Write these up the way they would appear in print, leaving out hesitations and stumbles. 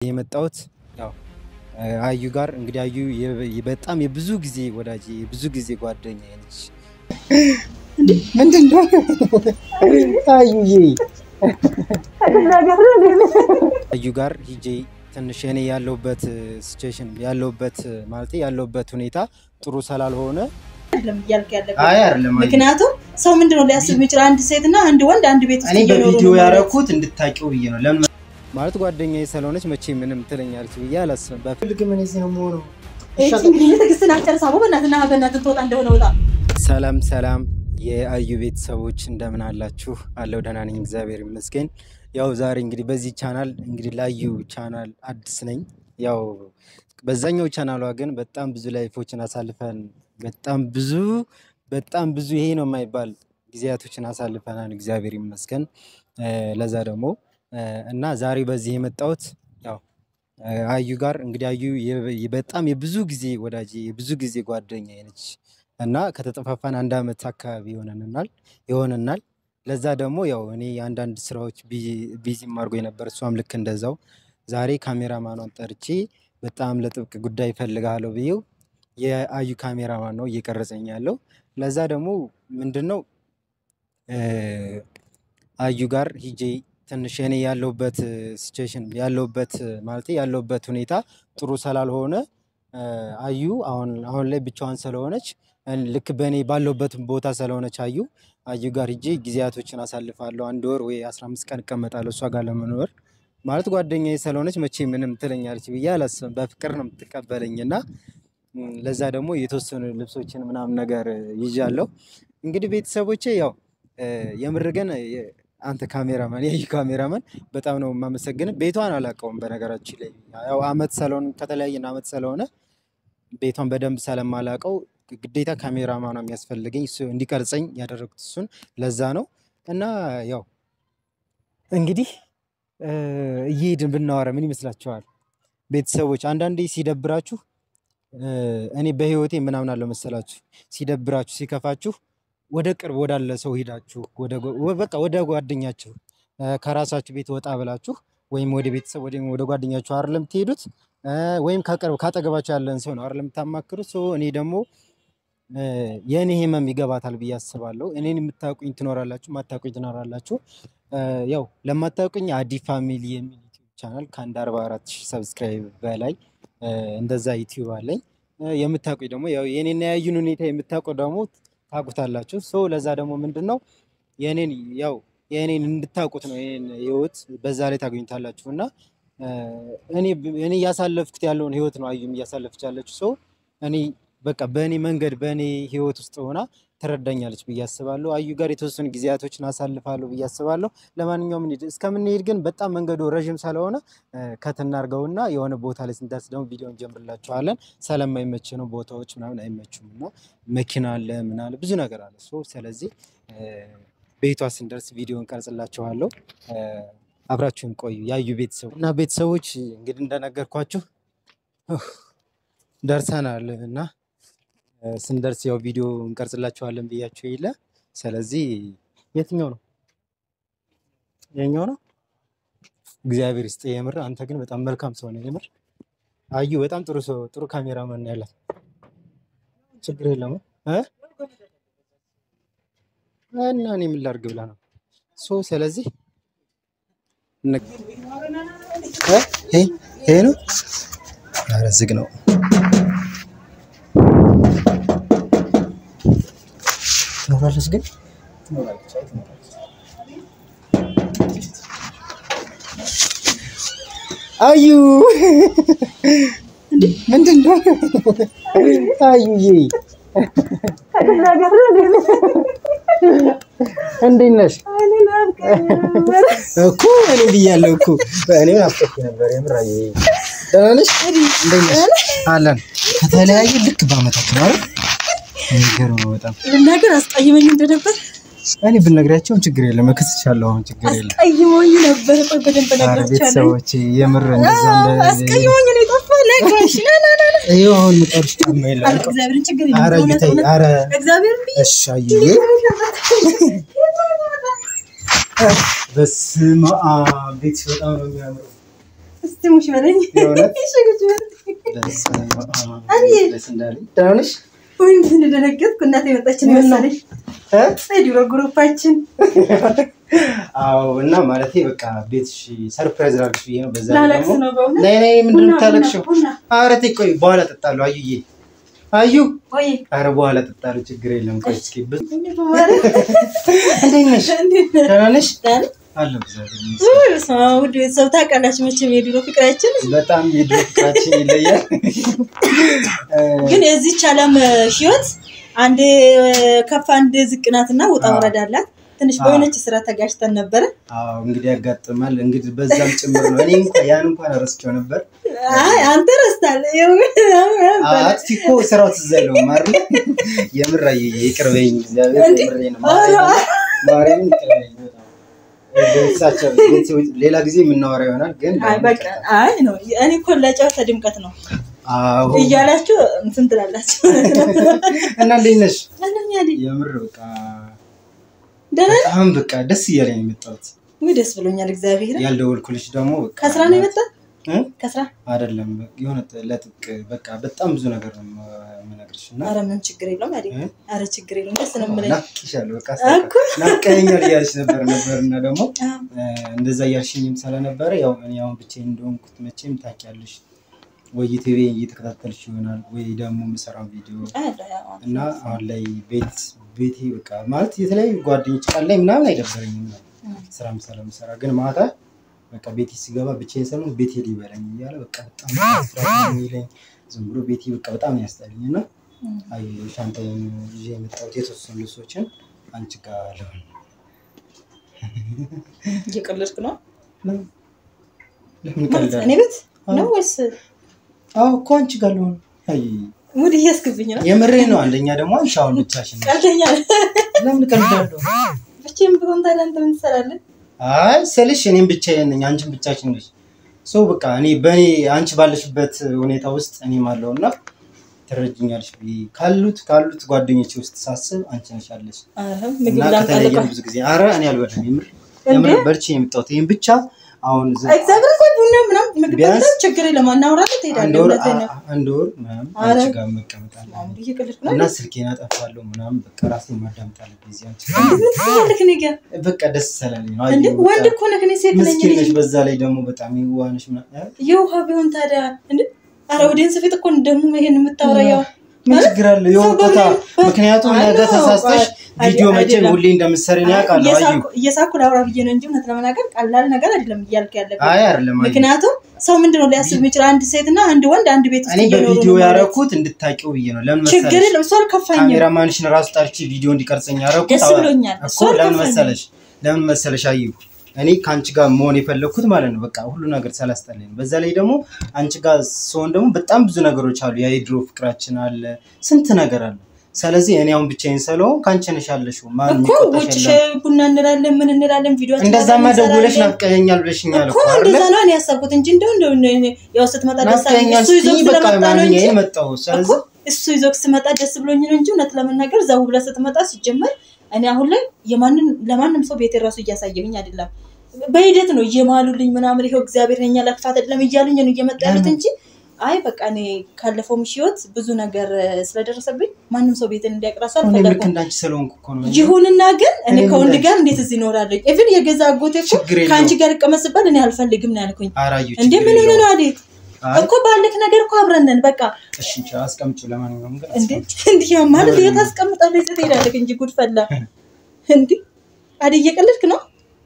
የመጣሁት ያው አዩ ጋር እንግዲህ አዩ በጣም የብዙ ጊዜ ወዳጅ የብዙ ጊዜ ጓደኛዬ ነች። ምንድነው አዩዬ አዩ ጋር ሂጄ ትንሽ እኔ ያለውበት ሲቹዌሽን ያለውበት ማለት ያለውበት ሁኔታ ጥሩ ስላልሆነ አይደለም ምክንያቱም ሰው ምንድነው ሊያስብ የሚችል አንድ ሴትና አንድ ወንድ አንድ ቤት ውስጥ እኔ በቪዲዮ ያረኩት እንድታቂው ብዬ ነው ለምን ማለት ጓደኛዬ ስለሆነች መቼ ምንም ትለኛለች ብዬ አላስብም። በፍልግ ምን ይዘው ነው እሺ እንግዲህ ተግስተና አጨርሳው በእናትና ተወጣ እንደሆነ ወጣ። ሰላም የአዩ ቤተሰቦች እንደምን አላችሁ? አለው ደህና ነኝ እግዚአብሔር ይመስገን። ያው ዛሬ እንግዲህ በዚህ ቻናል እንግዲህ ላዩ ቻናል አዲስ ነኝ። ያው በዛኛው ቻናሏ ግን በጣም ብዙ ላይፎችን አሳልፈን በጣም ብዙ ይሄ ነው የማይባል ጊዜያቶችን አሳልፈናል እግዚአብሔር ይመስገን። ለዛ ደግሞ እና ዛሬ በዚህ የመጣሁት ያው አዩ ጋር እንግዲህ አዩ በጣም የብዙ ጊዜ ወዳጅ የብዙ ጊዜ ጓደኛዬ ነች እና ከተጠፋፋን አንድ አመት አካባቢ ይሆነናል። ለዛ ደግሞ ያው እኔ አንዳንድ ስራዎች ቢዚ ማርጎ የነበር እሷም ልክ እንደዛው ዛሬ ካሜራማኗን ጠርቼ በጣም ለጥብቅ ጉዳይ ፈልጋለሁ ብዬው የአዩ ካሜራማን ነው እየቀረጸኝ ያለው። ለዛ ደግሞ ምንድነው አዩ ጋር ሂጄ ትንሽ እኔ ያለውበት ሲቹዌሽን ያለውበት ማለት ያለውበት ሁኔታ ጥሩ ስላልሆነ አዩ አሁን ላይ ብቻዋን ስለሆነች ልክ በኔ ባለውበት ቦታ ስለሆነች አዩ ጋር ሂጄ ጊዜያቶችን አሳልፋለሁ። አንድ ወር ወይ 15 ቀን እቀመጣለሁ እሷ ጋር ለመኖር ማለት ጓደኛዬ ስለሆነች መቼ ምንም ትለኛለች ብዬ አላስብም። በፍቅር ነው የምትቀበለኝና ለዛ ደግሞ የተወሰኑ ልብሶችን ምናምን ነገር ይዣለሁ። እንግዲህ ቤተሰቦቼ ያው የምርገን አንተ ካሜራማን የአዩ ካሜራማን በጣም ነው የማመሰግነው። ቤቷን አላውቀውም በነገራችን ላይ ያው አመት ሰሎን ከተለያየን አመት ስለሆነ ቤቷን በደንብ ስለማላውቀው ግዴታ ካሜራማን ነው የሚያስፈልገኝ እሱ እንዲቀርጸኝ ያደረኩት እሱን ለዛ ነው። እና ያው እንግዲህ እየሄድን ብናወራ ምን ይመስላችኋል ቤተሰቦች? አንዳንዴ ሲደብራችሁ እኔ በህይወቴ ምናምን አለው መሰላችሁ ሲደብራችሁ ሲከፋችሁ ወደ ቅርብ ወዳለ ሰው ሄዳችሁ ወደ ጓደኛችሁ ከራሳችሁ ቤት ወጣ ብላችሁ ወይም ወደ ቤተሰብ ወደ ጓደኛችሁ አይደለም ትሄዱት ወይም ካጠገባችሁ ያለን ሰው ነው አይደለም ታማክሩት። እኔ ደግሞ የኔ ህመም ይገባታል ብዬ አስባለሁ። እኔን የምታውቁኝ ትኖራላችሁ ማታውቁኝ ትኖራላችሁ። ያው ለማታውቁኝ አዲ ፋሚሊ የሚል ዩቲዩብ ቻናል ከ144,000 ሰብስክራይብ በላይ እንደዛ ዩቲዩብ አለኝ። የምታውቁኝ ደግሞ ያው የኔና ያዩን ሁኔታ የምታውቁ ደግሞ ታውቁታላችሁ። ለዛ ደግሞ ምንድነው የኔን እንድታውቁት ነው የኔን ህይወት በዛ ላይ ታገኙታላችሁ። እና እኔ ያሳለፍኩት ያለውን ህይወት ነው አዩም ያሳለፈች ያለችው። እኔ በቃ በእኔ መንገድ በእኔ ህይወት ውስጥ ሆና ተረዳኛለች ብዬ አስባለሁ። አዩ ጋር የተወሰኑ ጊዜያቶችን አሳልፋለሁ ብዬ አስባለሁ። ለማንኛውም እስከምንሄድ ግን በጣም መንገዱ ረጅም ስለሆነ ከተናርገውና የሆነ ቦታ ላይ ስንደርስ ደግሞ ቪዲዮን ጀምርላችኋለን። ስለማይመች ነው ቦታዎች ምናምን አይመቹምና መኪና አለ ምን አለ ብዙ ነገር አለ። ስለዚህ ቤቷ ስንደርስ ቪዲዮን ቀርጽላችኋለሁ። አብራችሁን ቆዩ ያዩ ቤተሰቦች እንግዲህ እንደነገርኳችሁ ደርሰናል እና ስንደርስ ያው ቪዲዮ እንቀርጽላችኋለን ብያችሁ ይለ። ስለዚህ የትኛው ነው የኛው ነው? እግዚአብሔር ይስጥ የምር አንተ ግን በጣም መልካም ሰው ነህ የምር አዩ በጣም ጥሩ ካሜራማን ነው ያላት። ችግር የለም እና እኔ ምን ላድርግ ብላ ነው ስለዚህ ይሄ ነው ኧረ ዝግ ነው። ትኖራለች ግን አዩ ምንድነው አዩዬ እንዴት ነሽ? እኮ እኔ ብያለሁ እኮ እኔ አፍጥቼ ነበር የምር አዩ ደህና ነሽ? እንዴት ነሽ? አለን ከተለያየ ልክ በአመታት ነው አይደል? ይገርም በጣም ነገር አስቀይመኝ እንደነበር እኔ ብነግራቸው ችግር የለም እከስቻለሁ። አሁን ችግር የለም አስቀይሞኝ ነበር በደንብ ነገርቻለሁ። ቤተሰቦቼ የምር እንደዛ አስቀይሞኝ ነው የጠፋው ነገርሽ ይኸው አሁን ምጣርሽ ጫማ የለም እግዚአብሔር ችግር የለም። ኧረ እግዚአብሔር እሺ አዩዬ በስመ አብ ቤት በጣም ነው የሚያምረው እስቲ ሙሽ በለኝ እሺ ጉጭ ደህናነሽ ወይ እንደደነገጥኩ እናቴ መጣች ነው መሰለኝ ዲሮ ግሩፓችን አዎ እና ማለቴ በቃ ቤትሽ ሰርፕራይዝ አድርግሽ ብዬ ነው በዛ ላላክስ ነው በእውነት ነይ ምንድነው ታለክሽው ኧረ ተይ ቆይ በኋላ ጠጣለሁ አዩዬ አዩ ወይ ኧረ በኋላ ጠጣለሁ ችግር የለም ቆይ እስኪ እንዴት ነሽ ደህና ነሽ አለሁ እግዚአብሔር ውድ ቤተሰብ ታውቃላችሁ መቼም የድሮ ፍቅራችን በጣም የድሮ ፍቅራችን ይለያል ግን የዚህች ዓለም ህይወት አንዴ ከፍ አንዴ ዝቅ ናትና ወጣ ወረዳ አላት ትንሽ በሆነች ስራ ተጋጭተን ነበር አዎ እንግዲህ ያጋጥማል እንግዲህ በዛም ጭምር ነው እኔ እንኳን ረስቼው ነበር አይ አንተ ረስታል አትፊኮ ስራው ትዘለው ማርሊ የምራዬ ይቅርበኝ እግዚአብሔር የምሬ ነው ማርያም ይቅርበኝ በሳቸው ሌላ ጊዜ የምናወራ ይሆናል ግን አይ በቃ አይ ነው እኔ እኮ ለጫው ተድምቀት ነው አዎ ይያላችሁ እንትን ትላላችሁ እና ለነሽ አለኛ አይደል የምር በቃ ደህና በቃ ደስ እያለኝ የመጣሁት ወይ ደስ ብሎኛል እግዚአብሔር ያልደወልኩልሽ ደግሞ በቃ ከስራ ነው የመጣ ከስራ አይደለም የሆነ ለጥቅ በቃ በጣም ብዙ ነገር ነው የምነግርሽና አረ ምን ችግር የለውም አይደል አረ ችግር የለውም ደስ ነው የምለኝ ናፍቄሻለሁ በቃ ናፍቀኸኛል እያልሽ ነበርና ደግሞ እንደዛ እያልሽኝም ስለነበረ ያው እኔ አሁን ብቻዬን እንደሆንኩት መቼም ታውቂያለሽ ወይ ዩቲዩብ እየተከታተልሽ ይሆናል ወይ ደግሞ የምሰራው ቪዲዮ እና አሁን ላይ ቤቴ በቃ ማለት የተለያዩ ጓደኞች ቃል ላይ ምናምን አይደበረኝም ስራም ስለምሰራ ግን ማታ በቃ ቤቴ ሲገባ ብቻዬን ሰለሞን ቤቴ ሊበላኝ እያለ በቃ በጣም ፍራፍራኝ ይለኝ ዝም ብሎ ቤቴ በቃ በጣም ያስጠላኝና አይ ሻንጣዬን ይዤ የመጣሁት የተወሰኑ ልብሶችን አንቺ ጋር አለሁኝ እየቀለድክ ነው ለምን ቀልዳለሁ እኔ ቤት ነው ወይስ አዎ እኮ አንቺ ጋር አለሁኝ አይ ሙድ እያስክብኝ ነው የምሬ ነው አንደኛ ደግሞ አንሻውን ብቻሽን ቀልደኛ ለምን ቀልዳለሁ ብቻዬን ብሆን ታዲያ አንተ ምን ትሰራለህ አይ ስልሽ እኔም ብቻዬን ነኝ አንቺም ብቻሽን ነሽ ሰው በቃ እኔ በኔ አንቺ ባለሽበት ሁኔታ ውስጥ እኔም አለውና ትረጅኛለሽ ካሉት ጓደኞቼ ውስጥ ሳስብ አንቺ ነሽ ያለሽ ምግብ ላምጣልህ ብዙ ጊዜ አረ እኔ አልበላም የምር በልቼ የምጣሁት ይሄን ብቻ አሁን እግዚአብሔር ቆይ ቡና ምናምን ምግብ በጣም ችግር ለማናወራት ትሄዳለህ አንድ ወር ምናምን አንቺ ጋር መቀመጥ አሁን እየቀለድክ ነው እና ስልኬን አጠፋለሁ ምናምን በቃ ራሴን ማዳመጥ አለብኝ አንቺ ልክ ነኝ በቃ ደስ ሰላልኝ ነው እንዴ ወንድ እኮ ነኝ ሴት ነኝ ምስኪን ነሽ በዛ ላይ ደግሞ በጣም ይዋንሽ ምናምን የውሃ ቢሆን ታዲያ እንዴ አረ ወዴን ሰፊት እኮ እንደሙ ይሄን የምታወራው ምን ችግር አለ የወጣ ምክንያቱም ነገ ተሳስተሽ ቪዲዮ መቼም ሁሌ እንደምትሰሪ ነው ያውቃለሁ አዩ እየሳኩ ላውራ ብዬ ነው እንጂ እውነት ለመናገር ቀላል ነገር አይደለም ይያልክ ያለበት አይ አይደለም ምክንያቱም ሰው ምንድነው ሊያስብ የሚችል አንድ ሴትና አንድ ወንድ አንድ ቤት ውስጥ እኔ በቪዲዮ ያረኩት እንድታቂው ብዬ ነው ለምን መሰለሽ ችግር የለም ሷል ከፋኝ ካሜራማንሽን ራሱ ታርቺ ቪዲዮ እንዲቀርጸኝ ያረኩት ደስ ብሎኛል እኮ ለምን መሰለሽ አዩ እኔ ካንቺ ጋር መሆን የፈለኩት ማለት ነው በቃ ሁሉ ነገር ሰላስጠለኝ በዛ ላይ ደግሞ አንቺ ጋር ሰውን ደግሞ በጣም ብዙ ነገሮች አሉ የድሮ ፍቅራችን አለ ስንት ነገር አለ ስለዚህ እኔ አሁን ብቻዬን ሰለው ካንቺ ነሽ ያለሽው ማን ይቆጣሽ ቡና እንላለን ምን እንላለን ቪዲዮአችን እንደዛማ ደውለሽ ናፍቀኸኛል ብለሽኛል እኮ አይደል እንደዛ ነው እኔ ያሰብኩት እንጂ እንደው ያው ስትመጣ ደስ አለኝ እሱ ይዞ ስለመጣ ነው እንጂ መጣው ስለዚህ እሱ ይዞ ስመጣ ደስ ብሎኝ ነው እንጂ እውነት ለመናገር ዛው ብለ ስትመጣ ሲጀመር እኔ አሁን ላይ ለማንም ሰው ቤት ራሱ እያሳየኝ አይደለም በሂደት ነው እየማሉልኝ ምናምን ይሄው እግዚአብሔር ነኛ ለክፋት አይደለም እያሉኝ ነው እየመጣ ያሉት እንጂ አይ በቃ እኔ ካለፈው ምሽዮት ብዙ ነገር ስለደረሰብኝ ማንንም ሰው ቤትን እንዲያቀራሱ አልፈለኩም ልክ እንዳንቺ ስለሆንኩ እኮ ነው ይሁንና ግን እኔ ከወንድ ጋር እንዴት እዚህ እኖራለሁ ኢቭን የገዛ አጎቴ እኮ ካንቺ ጋር እቀመስበል እኔ አልፈልግም ነው ያልኩኝ እንዴ ምን ሆነ ነው አይደል እኮ ባለክ ነገር እኮ አብረነን በቃ እሺ አስቀምጪው ለማንኛውም ግን እንዴ ማለት የታስቀምጣለህ ትሄዳለህ እንጂ ጉድ ፈላ እንዴ አይደል እየቀለድክ ነው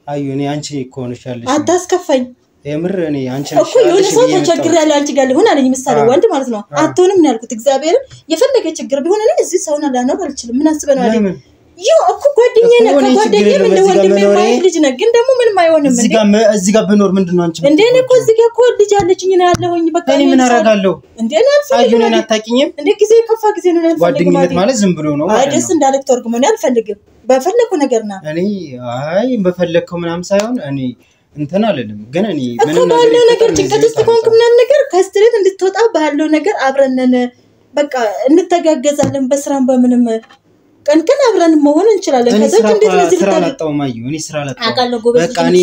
አዩ እኔ አንቺ እኮ ነሽ ያለሽ አታስከፋኝ የምር እኔ አንቺ ነሽ እኮ የሆነ ሰው ተቸግር ያለ አንቺ ጋር ሊሆን አለኝ ምሳሌ ወንድ ማለት ነው አትሆንም ነው ያልኩት እግዚአብሔር የፈለገ ችግር ቢሆን እኔ እዚህ ሰውና ላኖር አልችልም ምን አስበህ ነው አይደል ይው እኮ ጓደኛዬ ነው ከጓደኛዬ ምን ወንድሜ ማለት ልጅ ነው ግን ደግሞ ምንም አይሆንም እዚህ ጋር ብኖር ምንድነው አንቺ እንዴ እኔ እኮ እዚህ ጋር እኮ ልጅ አለችኝ ነው ያለሁኝ በቃ እኔ ምን አረጋለሁ እንዴ እኔ አልፈልግም እኔ አታቂኝም እንዴ ጊዜ ከፋ ጊዜ ነው ያልፈልግም ጓደኝነት ማለት ዝም ብሎ ነው አይ ደስ እንዳለክ ተርጉሞ ነው ያልፈልግም በፈለኩ ነገርና እኔ አይ በፈለከው ምናምን ሳይሆን እኔ እንትን አለልም ግን እኔ ምንም ነገር ጭንቀት ውስጥ ኮንክ ምናምን ነገር ከስትሬት እንድትወጣ ባለው ነገር አብረነን በቃ እንተጋገዛለን በስራም በምንም ቀን አብረን መሆን እንችላለን ከዛ እንዴት ለዚህ ስራ ላጣው ማዩ እኔ ስራ ላጣው በቃ እኔ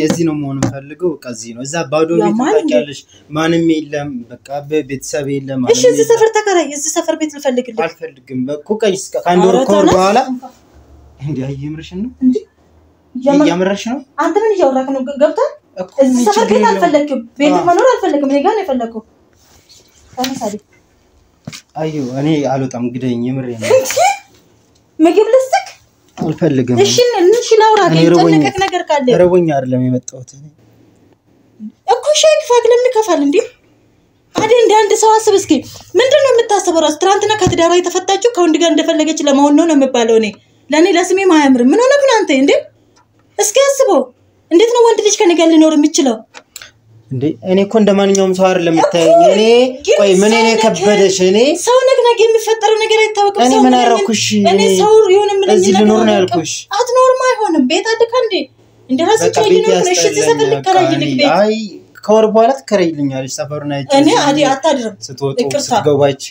እዚህ ነው መሆን ፈልገው ቀዚህ ነው እዛ ባዶ ቤት ታውቂያለሽ ማንም የለም በቃ በቤተሰብ የለም ማለት እሺ እዚህ ሰፈር ተከራይ እዚህ ሰፈር ቤት ልፈልግልኝ አልፈልግም በቃ ቀይስ ካንዶር ኮር በኋላ እንዴ አይምርሽ ነው እንዴ ያምርሽ ነው አንተ ምን እያወራክ ነው ገብተህ እዚህ ሰፈር ቤት አልፈልግም ቤት መኖር አልፈልግም እኔ ጋር ነው የፈለኩ ታነሳሊ አዩ እኔ አልወጣም ግደኝ ይምር ነው ምግብ ልስጥክ አልፈልግም እሺ ላውራክ ተነከክ ነገር ካለ ረቦኛ አይደለም የመጣሁት እኮ ሼክ ፋክ ለምን ከፋል እንዴ አዴ እንደ አንድ ሰው አስብ እስኪ ምንድነው የምታስበው ራስ ትራንትና ከትዳራ የተፈታችሁ ከወንድ ጋር እንደፈለገች ለማውን ነው የምባለው እኔ ለኔ ለስሜ ማያምር ምን ሆነ ግን አንተ እንዴ እስኪ አስበው እንዴት ነው ወንድ ልጅ ከኔ ጋር ሊኖር የሚችለው እንዴ እኔ እኮ እንደማንኛውም ሰው አይደለም የምታየኝ እኔ ቆይ ምን እኔ ከበደሽ እኔ ሰው ነገ የሚፈጠረው ነገር አይታወቅም እኔ ምን አረኩሽ እኔ ሰው የሆነ ምን እዚህ ልኖር ነው ያልኩሽ አትኖርም አይሆንም ቤት አድካ እንዴ እንደራስ ቻይ ነው እሺ ተሰፈል ከራይልክ ቤት አይ ከወር በኋላ ትከራይልኛለሽ ሰፈሩን አይቼ እኔ አዲ አታድርም ስትወጡ ስትገባች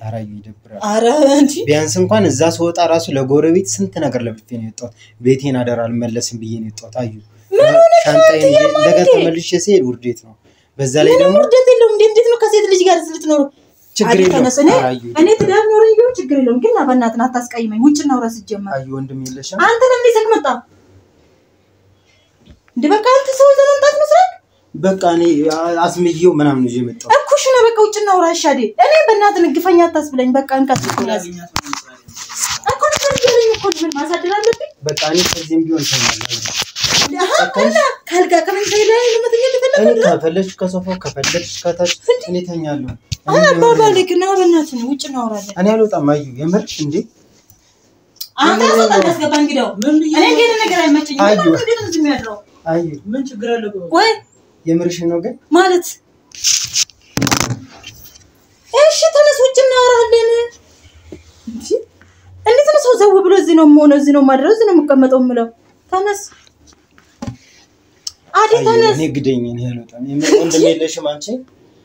አራይ ይደብራል አረ እንዴ ቢያንስ እንኳን እዛ ስወጣ ራሱ ለጎረቤት ስንት ነገር ለብፌ ነው የወጣው ቤቴን አደራ አልመለስም ብዬ ነው የወጣው አዩ ሻንጣዬን እንደገና ተመልሼ ሲሄድ ውርዴት ነው በዛ ላይ ደግሞ ውርዴት የለውም እንዴት ነው ከሴት ልጅ ጋር ልትኖር ችግር የለውም እኔ ትዳር ኖረኝ ቢሆን ችግር የለውም ግን አባናትና አታስቀይመኝ ውጭ ነው ራስ ጀመር አዩ ወንድም የለሽ አንተ ለምን ይዘክ መጣ እንዴ በቃ አንተ ሰው ዘመንጣት መስራት በቃ እኔ አስምየው ምናምን ነው የመጣው እኩሽ ነው በቃ ውጭ ነው ራሽ አይደል እኔ በእናትህ ንግፈኛ አታስብለኝ በቃ እንካስኩኝ እኮ ተርጀለኝ እኮ ምን ማሳደር አለብኝ በቃ እኔ ከዚህም ቢሆን ተማላለሁ ካልጋ ከምን ሳይላይ ለምትኛ ተፈለከ እኔ ከፈለሽ ከሶፋው ከፈለሽ ከታች እኔ ተኛለሁ ባባልክ ነው በእናትህ ውጭ ነው አውራለሁ እኔ አልወጣም አዩ የምርሽ እንዴ አንተ ሰው ታስገባ እንግዲያው እኔ ግን ነገር አይመቸኝም እንዴት ነው ዝም ያለው አዩ ምን ችግር አለ ወይ የምርሽ ነው ግን ማለት እሺ ተነስ ውጭ እናወራለን እንዴት ነው ሰው ዘው ብሎ እዚህ ነው የምሆነው እዚህ ነው ማድረው እዚህ ነው የምቀመጠው ምለው ተነስ አዲ ተነስ እኔ ግደኝ እኔ አልወጣም ወንድም የለሽም አንቺ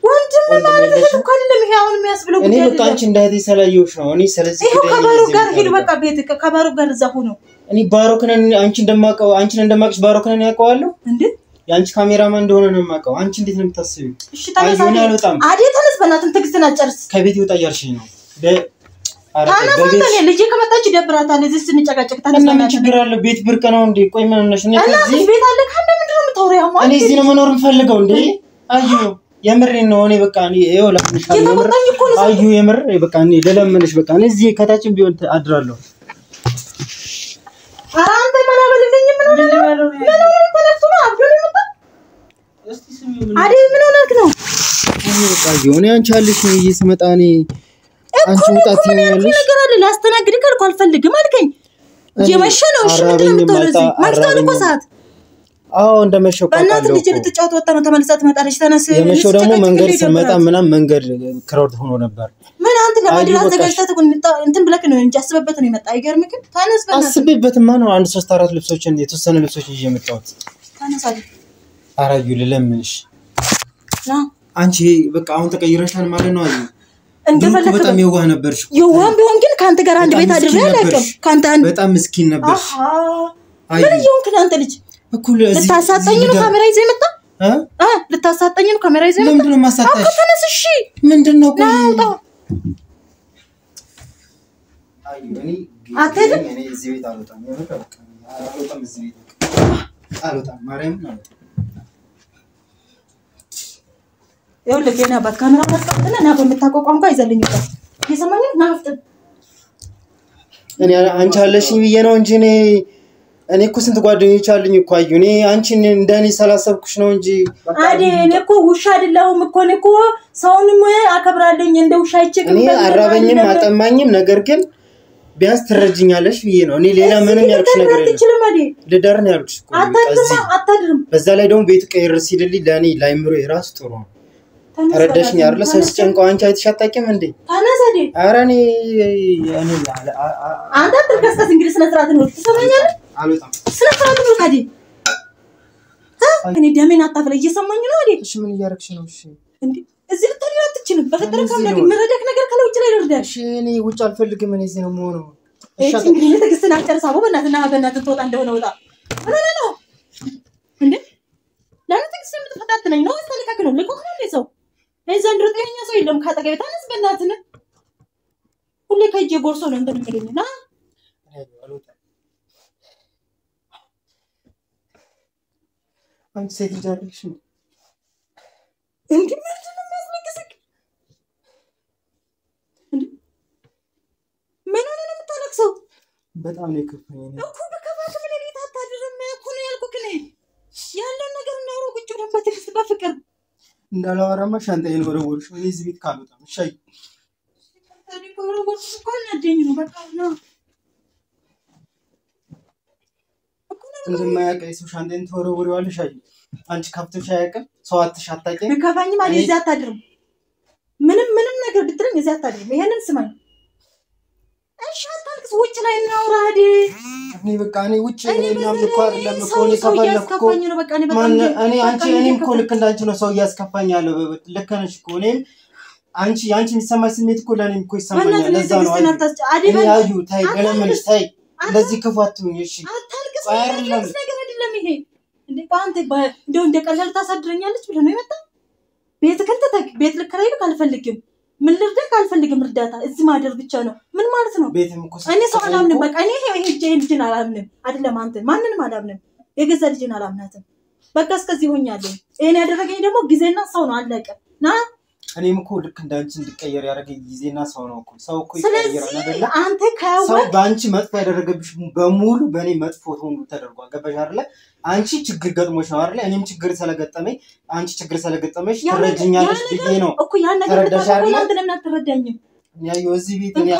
ወንድም ማለት እኮ አይደለም ይሄ አሁን የሚያስብለው እኔ በቃ አንቺ እንዳይቴ ሰላየውሽ ነው እኔ ስለዚህ ግደኝ ከባሩ ጋር ሄዱ በቃ ቤት ከባሩ ጋር እዛ ሆኖ እኔ ባሮክን አንቺ እንደማቅሽ ባሮክን ያውቀዋለሁ እንዴ ያንቺ ካሜራማን እንደሆነ ነው የማውቀው አንቺ እንዴት ነው የምታስቢው እሺ ተነስ አዲ ተነስ በእናትህ ትግስትና ጨርስ ከቤት ይወጣ ያልሽኝ ነው በቤት ልጅ ከመጣች ደብራታል እዚህ ስንጨቃጨቅ ተነስ እና ምን ችግር አለ ቤት ብርቅ ነው እንዴ ቆይ ምን ነሽ እኔ እዚህ ቤት አለ ካንተ ምንድነው የምታወራው ማለት እኔ እዚህ ነው መኖር የምፈልገው እንዴ አዩ የምሬን ነው እኔ በቃ እኔ ይኸው ለምንሽ አዩ የምር በቃ እኔ ለለምንሽ በቃ እኔ እዚህ ከታችን ቢሆን አድራለሁ አንተ ማላበልልኝ ምን ሆነ ተነስቶ ነው አብዶን መጣ እስቲ ስሚ አዲ ምን ሆነክ ነው በቃ የሆነ አንቺ አለሽ ነው እየሰመጣ እኔ አንቺ ወጣት ያለሽ ነገር አለ ላስተናግድ ካልኩ አልፈልግም አልከኝ የመሸ ነው እሺ ምን እንደምትወረዚህ ማክታን እኮ ሰዓት አዎ እንደመሸው በእናት ልጅ ልትጫወት ወጣ ነው ተመልሳ ትመጣለች ተነስ የመሸው ደግሞ መንገድ ስመጣ ምናምን መንገድ ክራውድ ሆኖ ነበር ምን አንተ ለማድረግ አዘጋጅተህ እንትን ብለክ ነው እንጂ አስበበት ነው የመጣ አይገርምክ ተነስ በእናትህ አስበበትማ ነው አንድ 3-4 ልብሶችን የተወሰነ ልብሶች ይዤ መጣሁት ተነስ አይደል አራዩ ለለምንሽ ና አንቺ በቃ አሁን ተቀይረሻል ማለት ነው አዩ እንደፈለክ በጣም የዋህ ነበርሽ የዋህ ቢሆን ግን ካንተ ጋር አንድ ቤት አድርጌ አላውቅም ካንተ አንድ በጣም ምስኪን ነበርሽ ምን ይሆንክ አንተ ልጅ እኩል እዚህ ልታሳጠኝ ነው ካሜራ ይዘህ መጣ ልታሳጠኝ ነው ካሜራ ይዘህ መጣ ለምንድነው ማሳጣሽ ተነስ እሺ ምንድነው ቆይ አዩ እኔ እዚህ ቤት አልወጣም አልወጣም እዚህ ቤት አልወጣም ማርያም አልወጣም ይኸውልህ የኔ አባት ካሜራ ማስቀመጥና ና በምታውቀው ቋንቋ ይዘልኝ ይጣ የሰማኝ ናፍጥ እኔ አንቺ አለሽኝ ብዬ ነው እንጂ እኔ እኮ ስንት ጓደኞች አሉኝ እኮ አዩ እኔ አንቺን እንደኔ ሰላሰብኩሽ ነው እንጂ አዴ እኔ እኮ ውሻ አይደለሁም እኮ እኔ እኮ ሰውንም አከብራለኝ እንደ ውሻ አይቼክም እኔ አራበኝም አጠማኝም ነገር ግን ቢያንስ ትረጅኛለሽ ብዬ ነው እኔ ሌላ ምንም ያልኩሽ ነገር የለም ልደር ነው ያልኩሽ እኮ አታድርም በዛ ላይ ደግሞ ቤቱ ቀይር ሲልልኝ ለኔ ላይምሮ የራሱ ጥሩ ነው ተረዳሽኝ አይደል ሰው ሲጨንቀው አንቺ አይተሽ አታውቂም እንዴ ታናዛዴ ኧረ እኔ አንተ ተከስተስ እንግዲህ ስነ ስርዓት ነው ትሰማኛለህ አልወጣም ስነ ስርዓት ነው ታዲያ እኔ ደሜን አታፍለ እየሰማኝ ነው አይደል እሺ ምን እያረክሽ ነው እሺ እንዴ እዚህ ልትሄድ አትችልም በፈጠረ ካምላክ ምረደክ ነገር ካለ ውጭ ላይ ልርዳሽ እሺ እኔ ውጭ አልፈልግም እኔ እዚህ ነው የምሆነው እንግዲህ ትዕግስትን አጨርሳ በእናትህ ትወጣ እንደሆነ ወጣ ነው እንዴ ለምን ትዕግስት የምትፈታተነኝ ነው? አስተልካክ ነው ልቆ ነው ሰው ዘንድሮ ጤነኛ ሰው የለም ካጠገቤ ታነስ በእናትህ ሁሌ ከእጄ ጎርሶ ነው እንደምትገኝና አንቺ ሴት ልጅ አይደለሽ እንዴ ምንድን ነው የሚያስለቅስክ እንዴ ምን ሆነ ነው የምታለቅሰው? በጣም ነው የከፋኝ እኮ በከፋት ምን ቤት አታድርም እኮ ነው ያልኩህ እኔ ያለን ነገር እናውራ ቁጭ ብለን በትዕግስት በፍቅር እንዳላወራማ ሻንጣዬን ወረወርሽ እኔ እዚህ ቤት ካልወጣም እሺ ታዲያ ወረወርሽ እኮ አናደኝ ነው በቃ ነው እንደማያውቀኝ ሰው ሻንጣዬን ተወረወሪዋለሽ አይ አንቺ ከፍተሽ አያውቅም ሰው አትሻታቂ ከፋኝ ማለት እዚህ አታድርም ምንም ነገር ብትለኝ እዚህ አታድርም ይሄንን ስማኝ እሺ አታልቅስ ውጭ ላይ እናውራ አይደል እኔ በቃ እኔ ውጭ ምንም እኮ አይደለም እኮ እኔ ከፈለኩ እኔ እኔም እኮ ልክ እንዳንቺ ነው ሰው ያስከፋኛለሁ ልክ ነሽ እኮ እኔም አንቺ የሚሰማሽ ስሜት እኮ ለኔም እኮ ይሰማኛል ለዛ ነው እኔ አዩ ታይ ገለምንሽ ታይ እንደዚህ ክፋቱኝ እሺ አታልቅስ ነገር አይደለም ይሄ እንዴ አንተ እንደው እንደቀላል ታሳድረኛለች ብለህ ነው የመጣው ቤት ከተተክ ቤት ልከራይ ካልፈልግም ምን ልርዳህ ካልፈልግም እርዳታ እዚህ ማደር ብቻ ነው ምን ማለት ነው እኔ ሰው አላምንም በቃ እኔ ይሄ ልጅን አላምንም አይደለም አንተ ማንንም አላምንም የገዛ ልጅን አላምናትም በቃ እስከዚህ ሆኛለሁ እኔ ያደረገኝ ደግሞ ጊዜና ሰው ነው አለቀ ና እኔም እኮ ልክ እንዳንቺ እንድቀየር ያደረገኝ ጊዜና ሰው ነው እኮ ሰው እኮ ይቀየራል አይደል አንተ ካው ሰው ባንቺ መጥፎ ያደረገብሽ በሙሉ በኔ መጥፎ ሆኖ ተደርጓል ገባሽ አይደል አንቺ ችግር ገጥሞሽ ነው አይደል እኔም ችግር ስለገጠመኝ አንቺ ችግር ስለገጠመሽ ትረጅኛለሽ ብዬ ነው እኮ ያን ነገር ተረዳሽ አንተ ለምን አትረዳኝም ያዩ እዚህ ቤት እኔ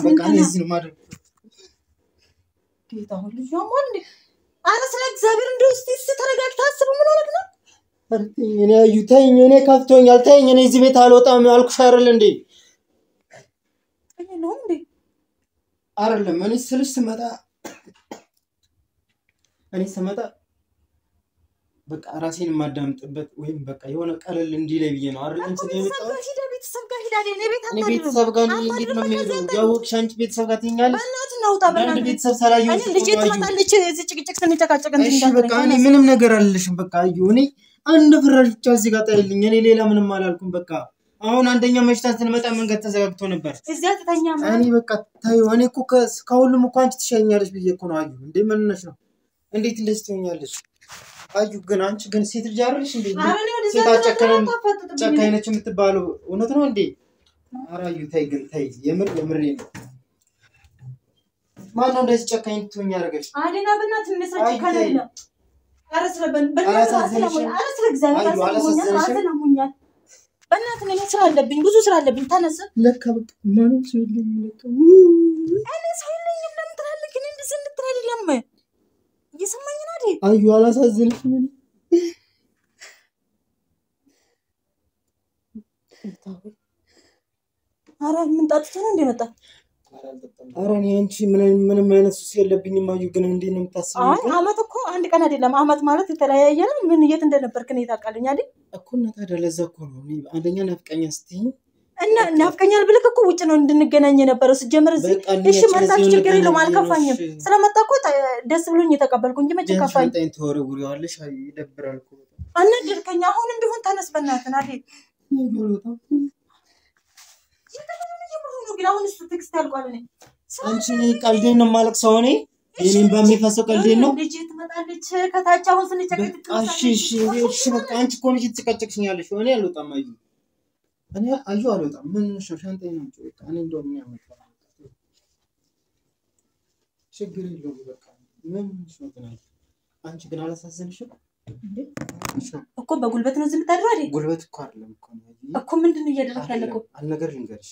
በቃ እኔ እዚህ ነው ማለት ጌታ ሁሉ ያማል እንዴ አረ ስለ እግዚአብሔር እንደው እስቲ ተረጋግተህ አስብ ምን ሆነክ ነው እኔ አዩ ተይኝ እኔ ከፍቶኛል ተይኝ እኔ እዚህ ቤት አልወጣም አልኩሽ አይደል እንዴ እኔ ነው እንዴ አይደለም እኔ ስልሽ ስመጣ በቃ ራሴን ማዳምጥበት ወይም በቃ የሆነ ቀለል እንዲለይ ብዬ ነው አይደል እንት የመጣው ቤተሰብ ጋር ሄዳ እኔ ቤተሰብ ጋር እንዴት ነው የሚሄደው ያወቅሽ አንቺ ቤተሰብ ጋር ትኛለሽ በእናትህ ነው ታበላኝ ቤተሰብ ሰላዩ እኔ ልጅ ትመጣለች እዚህ ጭቅጭቅ ስንጨቃጨቅ እንት እሺ በቃ እኔ ምንም ነገር አልልሽም በቃ አዩ እኔ አንድ ፍራሽ ብቻ እዚህ ጋር ጣይልኝ እኔ ሌላ ምንም አላልኩም በቃ አሁን አንደኛ መሽታት ስንመጣ መንገድ ተዘጋግቶ ነበር እዚያ ተተኛ እኔ በቃ ታዩ እኔ እኮ ከሁሉም እኮ አንቺ ትሻኛለሽ ብዬ እኮ ነው አዩ እንዴ ምን ነሽ ነው እንዴት እንደዚህ ትሆኛለሽ አዩ ግን አንቺ ግን ሴት ልጅ አይደልሽ እንዴ ሴት ጨካኝ ነች የምትባለው እውነት ነው እንዴ ኧረ አዩ ታይ ግን ታይ የምር ነው ማን እንደዚህ ጨካኝ ትሆኛ ያደረገሽ አዴና በእናት እንሰጭ ካለለ ኧረ ስለበን ኧረ ስለ እግዚአብሔር አሰሙኛል በእናት እኔ ስራ አለብኝ ብዙ ስራ አለብኝ ተነስ ለካ በቃ ማንም ሰው የለኝም ለካ እኔ ሰው የለኝም ለምን ትላለህ ግን እንደዚህ እንድትል አይደለም እየሰማኝ ነው አይደል አዩ አላሳዝንሽም ኧረ ምን ጣጥቶ ነው እንደመጣ ኧረ እኔ አንቺ ምንም አይነት ሱስ የለብኝም አዩ ግን እንዴት ነው የምታስበው አይ አመት እኮ አንድ ቀን አይደለም አመት ማለት የተለያየ ነው ምን የት እንደነበርክ ነው ታውቃለኝ አይደል እኮ እና ታዲያ ለዛ እኮ ነው እኔ አንደኛ ናፍቀኛ ስትይኝ እና ናፍቀኛል ብለክ እኮ ውጭ ነው እንድንገናኝ የነበረው ሲጀመር እዚህ እሺ መጣች ችግር የለውም አልከፋኝም ስለመጣ እኮ ደስ ብሎኝ የተቀበልኩ እንጂ መቼ ከፋኝ ሻንጣዬን ተወረውሪዋለሽ አዩ ይደብራል እኮ አናደርከኝ አሁንም ቢሆን ተነስ በእናትህ አይደል ግን አሁን ትክስት ያልቋል እኔ አንቺ ቀልዴን ነው የማለቅሰው እኔ የኔን በሚፈሰው ቀልዴን ነው ልጅ ትመጣለች ከታች አሁን ስንጨቀጭቅ እሺ በቃ አንቺ እኮ ነሽ ትጨቀጭቅኛለሽ እኔ አልወጣም አዩ እኔ አዩ አልወጣም ምን ነው ሻንጣዬን ነው በቃ እኔ እንደውም ምን ያመጣው ችግር የለውም በቃ ምን ነው ተናገር አንቺ ግን አላሳዘንሽም እኮ በጉልበት ነው ዝም ታድሩ አይደል ጉልበት እኮ አይደለም እኮ ምንድነው እያደረክ ያለከው አልነገር ልንገርሽ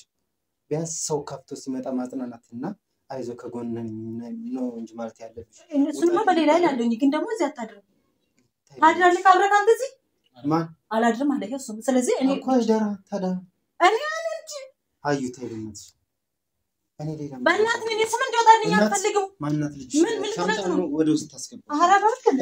ቢያንስ ሰው ከፍቶ ሲመጣ ማጽናናትና አይዞ ከጎን ነው እንጂ ማለት ያለብሽ እሱንማ በሌላ ላይ አለኝ ግን ደግሞ እዚህ አታድርም ታድራለህ አብረን አንተ እዚህ ማን አላድርም አለ እሱ ስለዚህ እኔ እኮ አደራ ታዲያ እኔ አንቺ አዩ ታይልኝስ እኔ ሌላ በእናትህ እኔ ስም እንደወጣልኝ አልፈልግም ማንናት ልጅ ምን ሻንጣ ነው ወደ ውስጥ ታስገባ አራ ባርከለ